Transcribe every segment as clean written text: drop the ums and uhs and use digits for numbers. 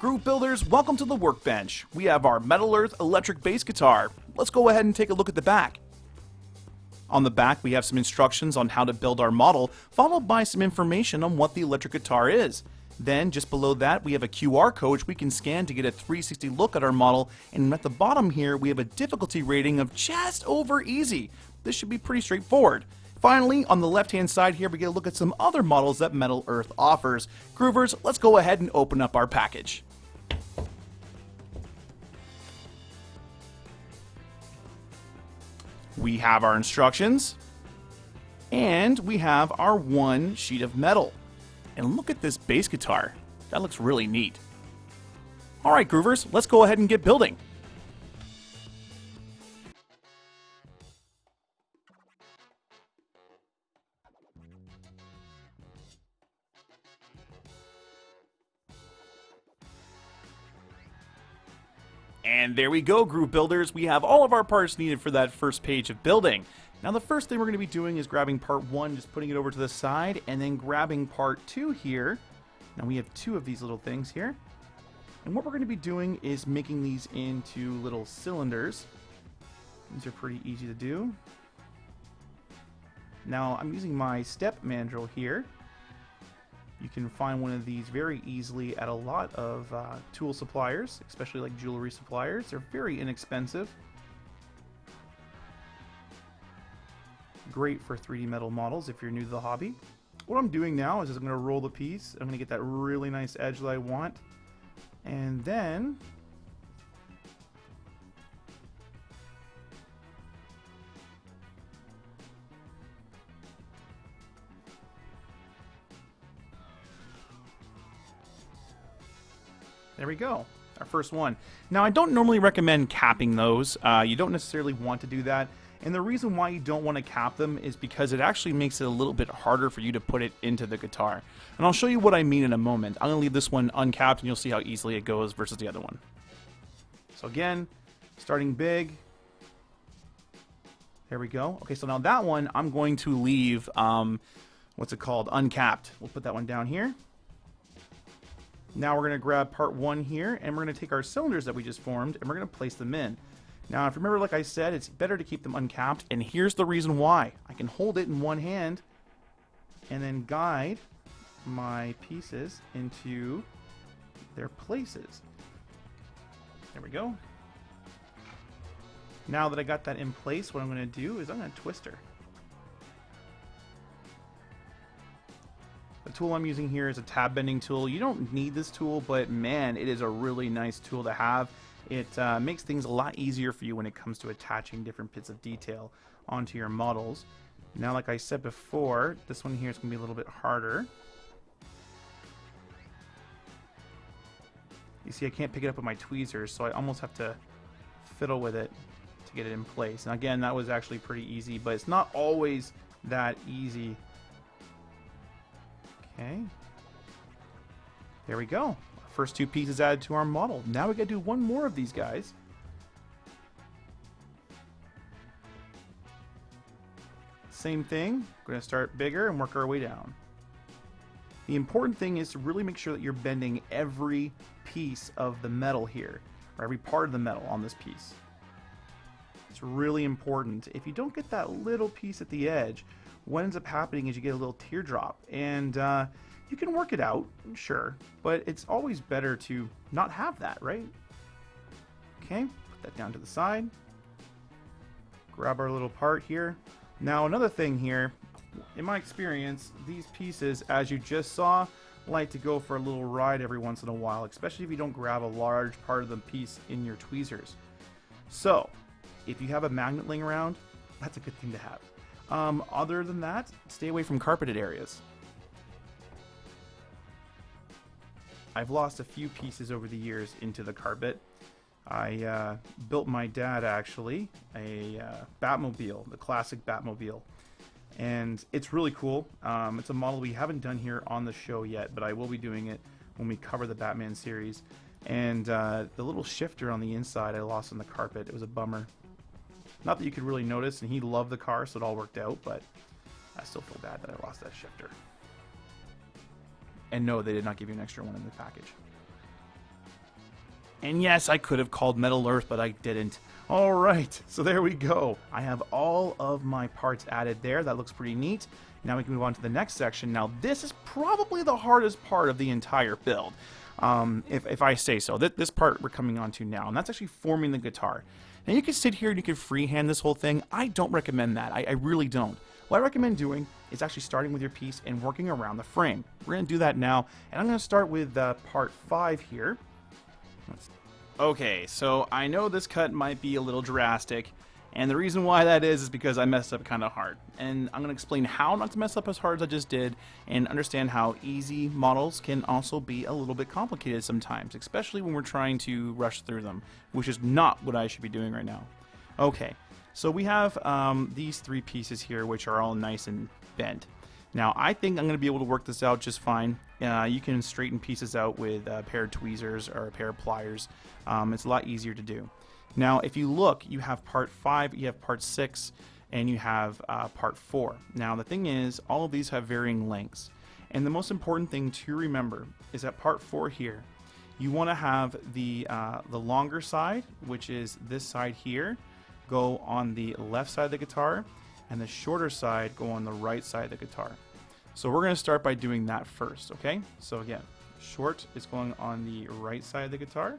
Groove Builders, welcome to the workbench. We have our Metal Earth electric bass guitar. Let's go ahead and take a look at the back. On the back, we have some instructions on how to build our model, followed by some information on what the electric guitar is. Then, just below that, we have a QR code which we can scan to get a 360 look at our model, and at the bottom here, we have a difficulty rating of just over easy. This should be pretty straightforward. Finally, on the left-hand side here, we get a look at some other models that Metal Earth offers. Groovers, let's go ahead and open up our package. We have our instructions, and we have our one sheet of metal. And look at this bass guitar. That looks really neat. Alright, Groovers, let's go ahead and get building. And there we go, Groove Builders. We have all of our parts needed for that first page of building. Now the first thing we're going to be doing is grabbing part 1, just putting it over to the side, and then grabbing part 2 here. Now we have 2 of these little things here. And what we're going to be doing is making these into little cylinders. These are pretty easy to do. Now I'm using my step mandrel here. You can find one of these very easily at a lot of tool suppliers, especially like jewelry suppliers. They're very inexpensive. Great for 3D metal models if you're new to the hobby. What I'm doing now is I'm going to roll the piece. I'm going to get that really nice edge that I want. And then there we go, our first one. Now I don't normally recommend capping those. You don't necessarily want to do that. And the reason why you don't want to cap them is because it actually makes it a little bit harder for you to put it into the guitar. And I'll show you what I mean in a moment. I'm going to leave this one uncapped and you'll see how easily it goes versus the other one. So again, starting big. There we go. Okay, so now that one I'm going to leave, what's it called, uncapped. We'll put that one down here. Now we're going to grab part 1 here, and we're going to take our cylinders that we just formed, and we're going to place them in. Now, if you remember, like I said, it's better to keep them uncapped, and here's the reason why. I can hold it in one hand, and then guide my pieces into their places. There we go. Now that I got that in place, what I'm going to do is I'm going to twist her. The tool I'm using here is a tab bending tool. You don't need this tool, but man, it is a really nice tool to have. It makes things a lot easier for you when it comes to attaching different bits of detail onto your models. Now, like I said before, this one here is going to be a little bit harder. You see, I can't pick it up with my tweezers, so I almost have to fiddle with it to get it in place. Now, again, that was actually pretty easy, but it's not always that easy. Okay, there we go. First 2 pieces added to our model. Now we gotta do one more of these guys. Same thing, we're gonna start bigger and work our way down. The important thing is to really make sure that you're bending every piece of the metal here, or every part of the metal on this piece. It's really important. If you don't get that little piece at the edge, what ends up happening is you get a little teardrop, and you can work it out, sure, but it's always better to not have that, right? Okay, put that down to the side. Grab our little part here. Now another thing here, in my experience, these pieces, as you just saw, like to go for a little ride every once in a while, especially if you don't grab a large part of the piece in your tweezers. So, if you have a magnet laying around, that's a good thing to have. Other than that, stay away from carpeted areas. I've lost a few pieces over the years into the carpet. I built my dad, actually, a Batmobile, the classic Batmobile. And it's really cool. It's a model we haven't done here on the show yet, but I will be doing it when we cover the Batman series. And the little shifter on the inside I lost on the carpet. It was a bummer. Not that you could really notice, and he loved the car, so it all worked out, but I still feel bad that I lost that shifter. And no, they did not give you an extra one in the package. And yes, I could have called Metal Earth, but I didn't. All right, so there we go. I have all of my parts added there. That looks pretty neat. Now we can move on to the next section. Now this is probably the hardest part of the entire build, if I say so. This part we're coming on to now, and that's actually forming the guitar. Now you can sit here and you can freehand this whole thing. I don't recommend that. I really don't. What I recommend doing is actually starting with your piece and working around the frame. We're going to do that now, and I'm going to start with part 5 here. Okay, so I know this cut might be a little drastic, and the reason why that is because I messed up kind of hard. And I'm going to explain how not to mess up as hard as I just did, and understand how easy models can also be a little bit complicated sometimes, especially when we're trying to rush through them, which is not what I should be doing right now. Okay, so we have these 3 pieces here, which are all nice and bent. Now, I think I'm going to be able to work this out just fine. You can straighten pieces out with a pair of tweezers or a pair of pliers. It's a lot easier to do. Now, if you look, you have part 5, you have part 6, and you have part 4. Now, the thing is, all of these have varying lengths. And the most important thing to remember is that part 4 here, you want to have the longer side, which is this side here, go on the left side of the guitar, and the shorter side go on the right side of the guitar. So we're going to start by doing that first, okay? So again, short is going on the right side of the guitar,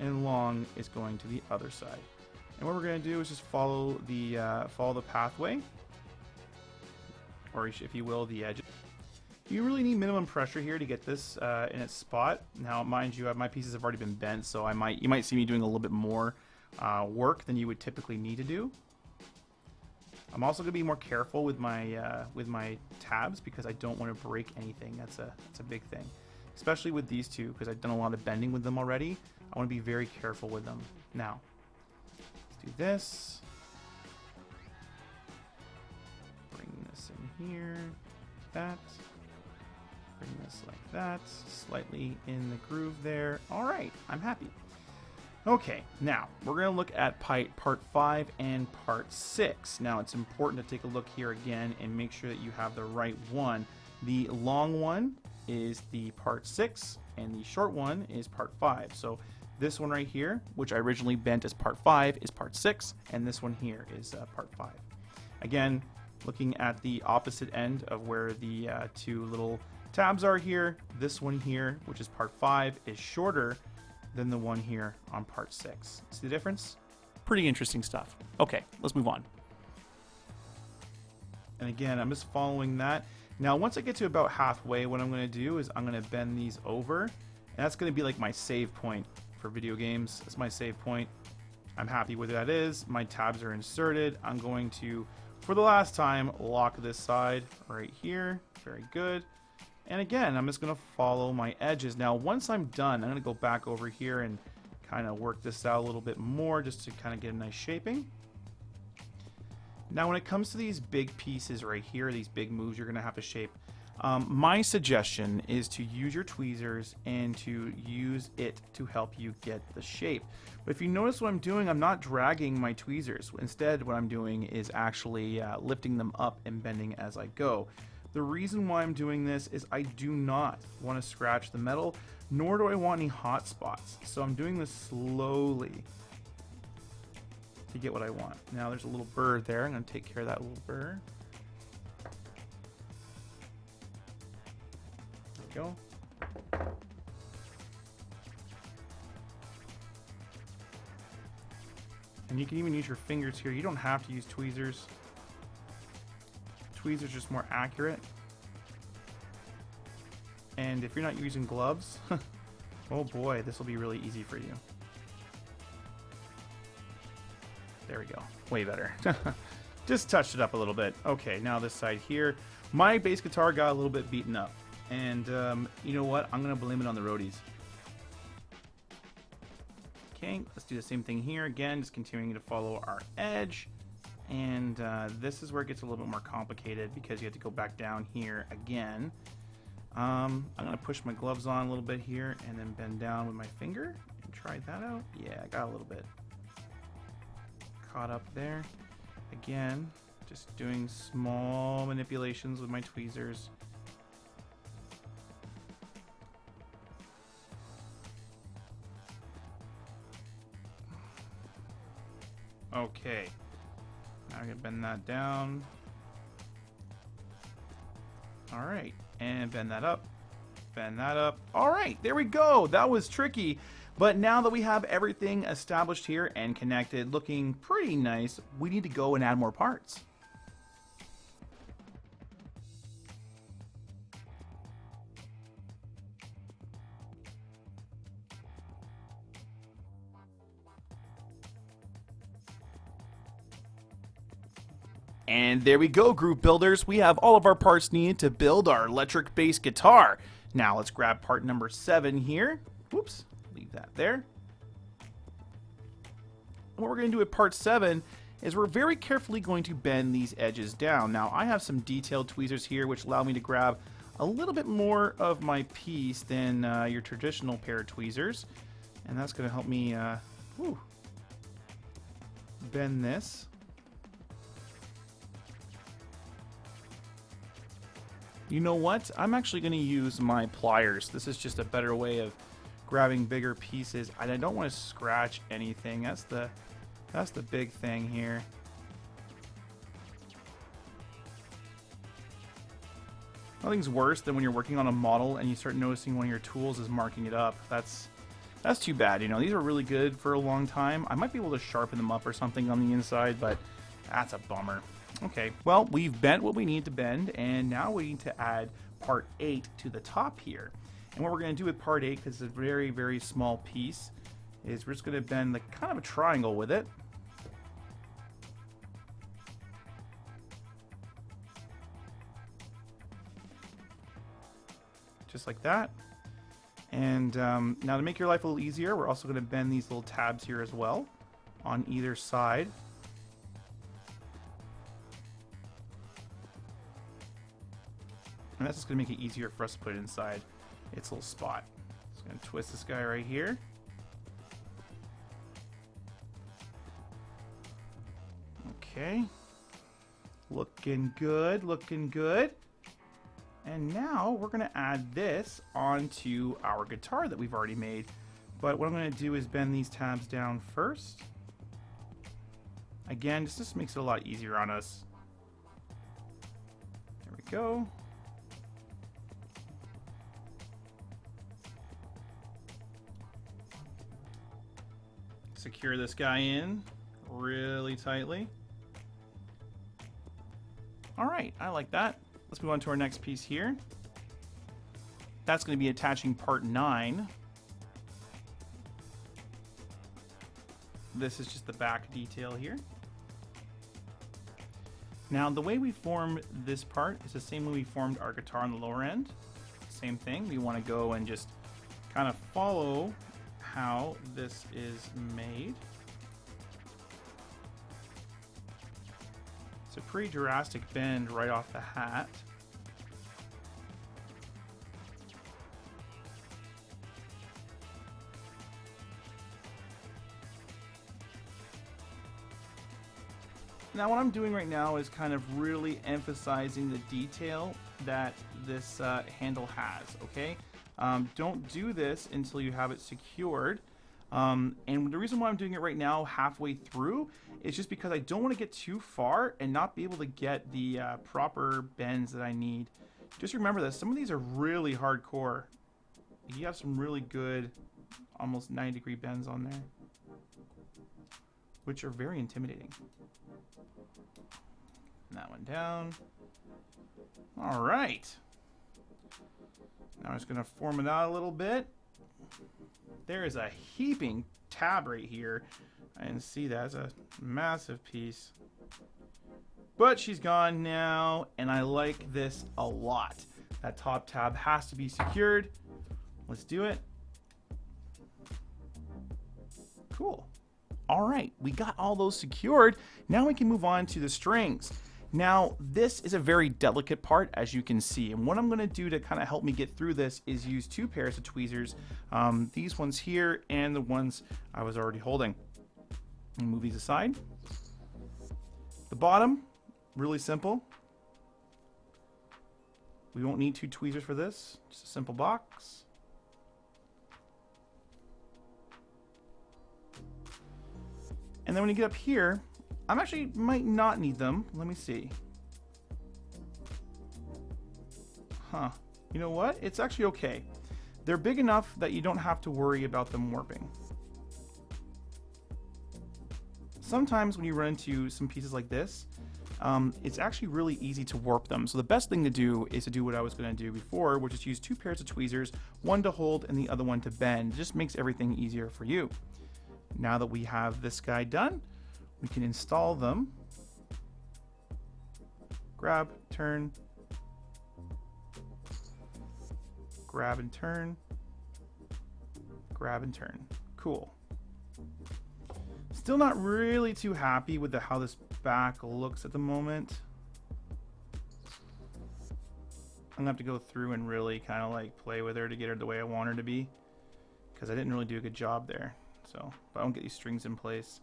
and long is going to the other side. And what we're going to do is just follow the pathway, or if you will, the edge. You really need minimum pressure here to get this in its spot. Now, mind you, my pieces have already been bent, so you might see me doing a little bit more work than you would typically need to do. I'm also going to be more careful with my tabs because I don't want to break anything. That's a big thing, especially with these two, because I've done a lot of bending with them already. I want to be very careful with them. Now, let's do this. Bring this in here, that. Bring this like that, slightly in the groove there. All right, I'm happy. Okay, now we're going to look at part 5 and part 6. Now it's important to take a look here again and make sure that you have the right one. The long one is the part 6 and the short one is part 5. So this one right here, which I originally bent as part 5, is part 6, and this one here is part 5. Again, looking at the opposite end of where the 2 little tabs are here, this one here, which is part 5, is shorter than the one here on part 6. See the difference? Pretty interesting stuff. Okay, let's move on. And again, I'm just following that. Now, once I get to about halfway, what I'm going to do is I'm going to bend these over, and that's going to be like my save point for video games. That's my save point. I'm happy with that is. My tabs are inserted. I'm going to, for the last time, lock this side right here. Very good. And again, I'm just going to follow my edges. Now, once I'm done, I'm going to go back over here and kind of work this out a little bit more just to kind of get a nice shaping. Now, when it comes to these big pieces right here, these big moves you're going to have to shape, my suggestion is to use your tweezers and to use it to help you get the shape. But if you notice what I'm doing, I'm not dragging my tweezers. Instead, what I'm doing is actually lifting them up and bending as I go. The reason why I'm doing this is I do not want to scratch the metal, nor do I want any hot spots. So I'm doing this slowly to get what I want. Now there's a little burr there. I'm going to take care of that little burr. There we go. And you can even use your fingers here. You don't have to use tweezers. Tweezers are just more accurate. And if you're not using gloves, oh boy, this will be really easy for you. There we go. Way better. Just touched it up a little bit. Okay, now this side here. My bass guitar got a little bit beaten up. And you know what? I'm going to blame it on the roadies. Okay, let's do the same thing here. Again, just continuing to follow our edge. And this is where it gets a little bit more complicated because you have to go back down here again. I'm going to push my gloves on a little bit here and then bend down with my finger and try that out. Yeah, I got a little bit caught up there. Again, just doing small manipulations with my tweezers. Okay. Now I'm going to bend that down. All right. And bend that up. Bend that up. All right. There we go. That was tricky. But now that we have everything established here and connected, looking pretty nice, we need to go and add more parts. And there we go, group builders. We have all of our parts needed to build our electric bass guitar. Now let's grab part number 7 here. Whoops, leave that there. And what we're going to do with part 7 is we're very carefully going to bend these edges down. Now I have some detailed tweezers here which allow me to grab a little bit more of my piece than your traditional pair of tweezers. And that's going to help me bend this. You know what? I'm actually going to use my pliers. This is just a better way of grabbing bigger pieces. And I don't want to scratch anything. That's the big thing here. Nothing's worse than when you're working on a model and you start noticing one of your tools is marking it up. That's too bad. You know, these are really good for a long time. I might be able to sharpen them up or something on the inside, but that's a bummer. Okay, well, we've bent what we need to bend, and now we need to add part 8 to the top here. And what we're going to do with part 8, because it's a very, very small piece, is we're just going to bend the kind of a triangle with it. Just like that. And now to make your life a little easier, we're also going to bend these little tabs here as well on either side. And that's just going to make it easier for us to put it inside its little spot. Just going to twist this guy right here. Okay. Looking good, looking good. And now we're going to add this onto our guitar that we've already made. But what I'm going to do is bend these tabs down first. Again, this just makes it a lot easier on us. There we go. Secure this guy in really tightly. All right, I like that. Let's move on to our next piece here. That's going to be attaching part 9. This is just the back detail here. Now, the way we formed this part is the same way we formed our guitar on the lower end. Same thing. We want to go and just kind of follow how this is made. It's a pretty drastic bend right off the hat. Now what I'm doing right now is kind of really emphasizing the detail that this handle has, okay? Don't do this until you have it secured. And the reason why I'm doing it right now halfway through is just because I don't want to get too far and not be able to get the proper bends that I need. Just remember this, some of these are really hardcore. You have some really good, almost 90-degree bends on there, which are very intimidating. That one down. All right. Now I'm just going to form it out a little bit. There is a heaping tab right here. I didn't see that. It's a massive piece. But she's gone now, and I like this a lot. That top tab has to be secured. Let's do it. Cool. All right, we got all those secured. Now we can move on to the strings. Now, this is a very delicate part, as you can see, and what I'm going to do to kind of help me get through this is use 2 pairs of tweezers, these ones here and the ones I was already holding. And move these aside. The bottom, really simple. We won't need 2 tweezers for this, just a simple box. And then when you get up here, I'm actually might not need them. Let me see. Huh. You know what? It's actually okay. They're big enough that you don't have to worry about them warping. Sometimes when you run into some pieces like this, it's actually really easy to warp them. So the best thing to do is to do what I was going to do before, which is use 2 pairs of tweezers, one to hold and the other one to bend. It just makes everything easier for you. Now that we have this guy done, we can install them. Grab, turn, grab and turn, grab and turn. Cool. Still not really too happy with how this back looks at the moment. I'm gonna have to go through and really kind of like play with her to get her the way I want her to be, because I didn't really do a good job there. So, but I don't get these strings in place.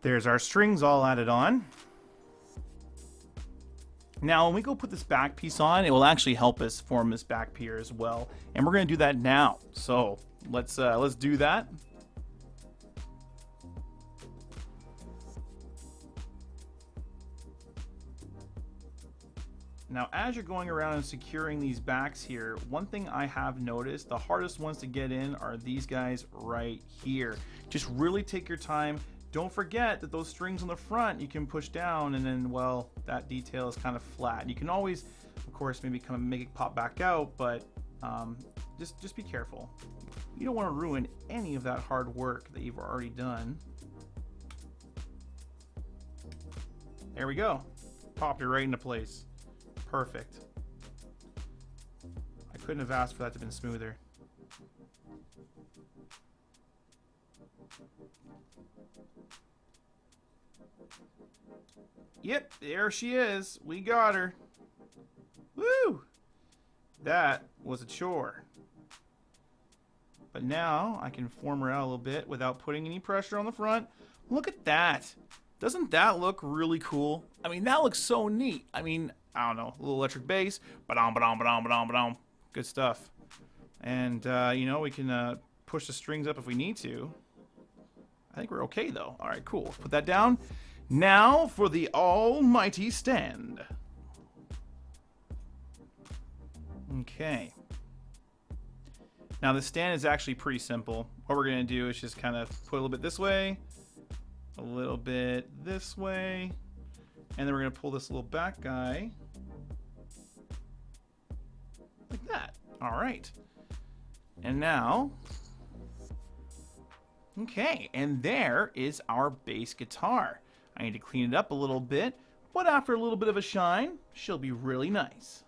There's our strings all added on. Now, when we go put this back piece on, it will actually help us form this back pier as well. And we're going to do that now. So let's do that. Now, as you're going around and securing these backs here, one thing I have noticed, the hardest ones to get in are these guys right here. Just really take your time. Don't forget that those strings on the front you can push down, and then, well, that detail is kind of flat. You can always, of course, maybe kind of make it pop back out, but just be careful. You don't want to ruin any of that hard work that you've already done. There we go. Popped it right into place. Perfect. I couldn't have asked for that to have been smoother. Yep, there she is. We got her. Woo! That was a chore. But now I can form her out a little bit without putting any pressure on the front. Look at that. Doesn't that look really cool? I mean, that looks so neat. I mean, I don't know, a little electric bass. Ba-dum, ba-dum, ba-dum, ba-dum, ba-dum. Good stuff. And, you know, we can push the strings up if we need to. I think we're okay, though. All right, cool. Put that down. Now for the almighty stand. Okay. Now the stand is actually pretty simple. What we're going to do is just kind of put a little bit this way, a little bit this way, and then we're going to pull this little back guy like that. All right. And now, okay, and there is our bass guitar. I need to clean it up a little bit, but after a little bit of a shine, she'll be really nice.